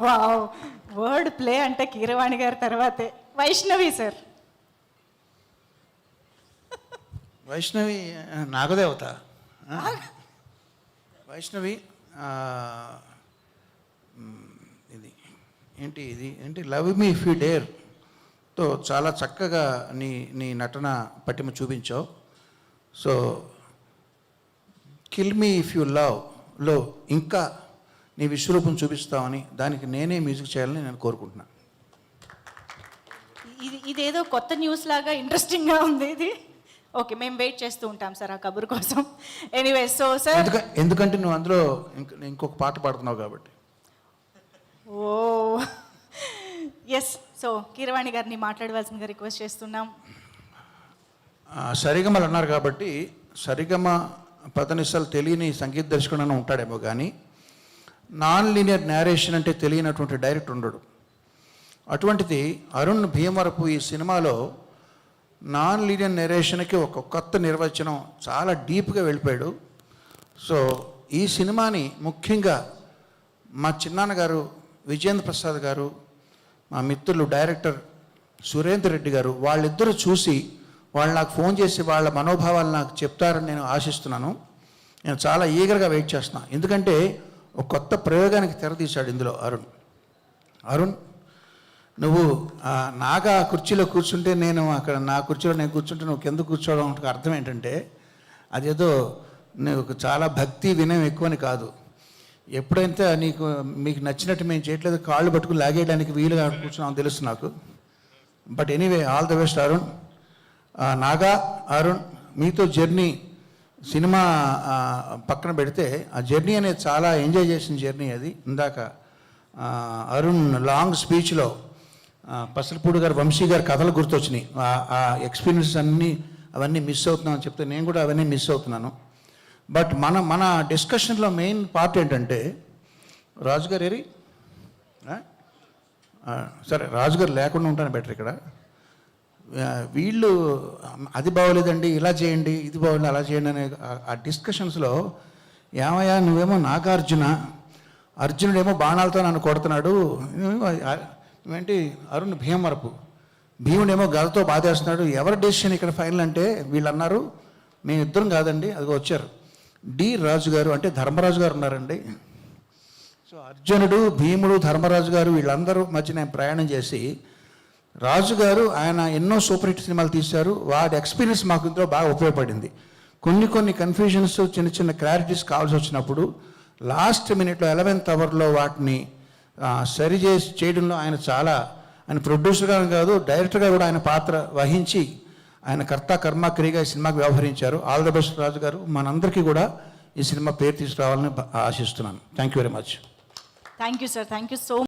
Wow, word play అంటే కీరవాణి గారి తర్వాతే వైష్ణవి సార్. వైష్ణవి నాగదేవత. వైష్ణవి ఇది ఏంటి love me if you dare తో చాలా చక్కగా నీ నీ నటన పటిమ చూపించావు. So kill me if you లవ్లో ఇంకా నీ విశ్వరూపం చూపిస్తావని, దానికి నేనే మ్యూజిక్ చేయాలని నేను కోరుకుంటున్నాను. ఇదేదో కొత్త న్యూస్ లాగా ఇంట్రెస్టింగ్గా ఉంది ఇది. ఓకే, మేము వెయిట్ చేస్తూ ఉంటాం సార్ ఆ కబుర్ కోసం. ఎనీవే, సో సార్ ఎందుకంటే నువ్వు అందులో ఇంకొక పాట పాడుతున్నావు కాబట్టి. ఓ ఎస్, సో కీరవాణి గారిని మాట్లాడవలసిందిగా రిక్వెస్ట్ చేస్తున్నాం. సరిగమలు అన్నారు కాబట్టి సరిగమ పదనిసలు తెలియని సంగీత దర్శకుడు ఉంటాడేమో కానీ నాన్ లీనియర్ నేరేషన్ అంటే తెలియనటువంటి డైరెక్టర్ ఉండడు. అటువంటిది అరుణ్ భీమవరపు ఈ సినిమాలో నాన్ లీనియర్ నెరేషన్కి ఒక కొత్త నిర్వచనం, చాలా డీప్గా వెళ్ళిపోయాడు. సో ఈ సినిమాని ముఖ్యంగా మా చిన్నాన్నగారు విజేంద్ర ప్రసాద్ గారు, మా మిత్రులు డైరెక్టర్ సురేందర్ రెడ్డి గారు, వాళ్ళిద్దరూ చూసి వాళ్ళు నాకు ఫోన్ చేసి వాళ్ళ మనోభావాలు నాకు చెప్తారని నేను ఆశిస్తున్నాను. నేను చాలా ఈగర్గా వెయిట్ చేస్తున్నాను. ఎందుకంటే ఒక కొత్త ప్రయోగానికి తెరతీశాడు ఇందులో అరుణ్. నువ్వు నాగా కుర్చీలో కూర్చుంటే నేను అక్కడ నా కుర్చీలో నేను కూర్చుంటే నువ్వు కింద కూర్చోవడం అర్థం ఏంటంటే అదేదో నువ్వు చాలా భక్తి వినయం ఎక్కువని కాదు. ఎప్పుడైతే మీకు నచ్చినట్టు మేము చేయట్లేదు, కాళ్ళు పట్టుకుని లాగేయడానికి వీలుగా కూర్చున్నామని తెలుసు నాకు. But anyway, all the best Arun. Naga, Arun, మీతో జర్నీ సినిమా పక్కన పెడితే ఆ జర్నీ అనేది చాలా ఎంజాయ్ చేసిన జర్నీ అది. ఇందాక అరుణ్ లాంగ్ స్పీచ్లో పసలపూడి గారు, వంశీ గారి కథలు గుర్తొచ్చినాయి. ఆ ఎక్స్పీరియన్స్ అవన్నీ మిస్ అవుతున్నామని చెప్తే నేను కూడా అవన్నీ మిస్ అవుతున్నాను. బట్ మన డిస్కషన్లో మెయిన్ పార్ట్ ఏంటంటే రాజుగారు ఏరి సరే, రాజుగారు లేకుండా ఉంటాను బెటర్. ఇక్కడ వీళ్ళు అది బాగోలేదండి, ఇలా చేయండి, ఇది బాగోలేదు, అలా చేయండి అనే ఆ డిస్కషన్స్లో ఏమయ్యా నువ్వేమో నాగార్జున, అర్జునుడేమో బాణాలతో నన్ను కొడుతున్నాడు, ఏంటి అరుణ్ భీమవరపు, భీముడేమో గదతో బాధేస్తున్నాడు, ఎవరి డెసిషన్ ఇక్కడ ఫైనల్ అంటే వీళ్ళు అన్నారు మేమిద్దరం కాదండి, అదిగో వచ్చారు డి రాజు గారు, అంటే ధర్మరాజు గారు ఉన్నారండి. సో అర్జునుడు, భీముడు, ధర్మరాజు గారు వీళ్ళందరూ మధ్య నేను ప్రయాణం చేసి, రాజుగారు ఆయన ఎన్నో సూపర్ హిట్ సినిమాలు తీశారు, వాడి ఎక్స్పీరియన్స్ మాకు ఇందులో బాగా ఉపయోగపడింది. కొన్ని కన్ఫ్యూజన్స్, చిన్న క్లారిటీస్ కావాల్సి వచ్చినప్పుడు లాస్ట్ మినిట్లో 11th అవర్లో వాటిని సరి చేయడంలో ఆయన ప్రొడ్యూసర్గా కాదు డైరెక్టర్గా కూడా ఆయన పాత్ర వహించి ఆయన కర్త కర్మ క్రియగా ఈ సినిమాకి వ్యవహరించారు. ఆల్ ద బెస్ట్ రాజు గారు. మనందరికీ కూడా ఈ సినిమా పేరు తీసుకురావాలని ఆశిస్తున్నాను. Thank you very much. Thank you sir, thank you so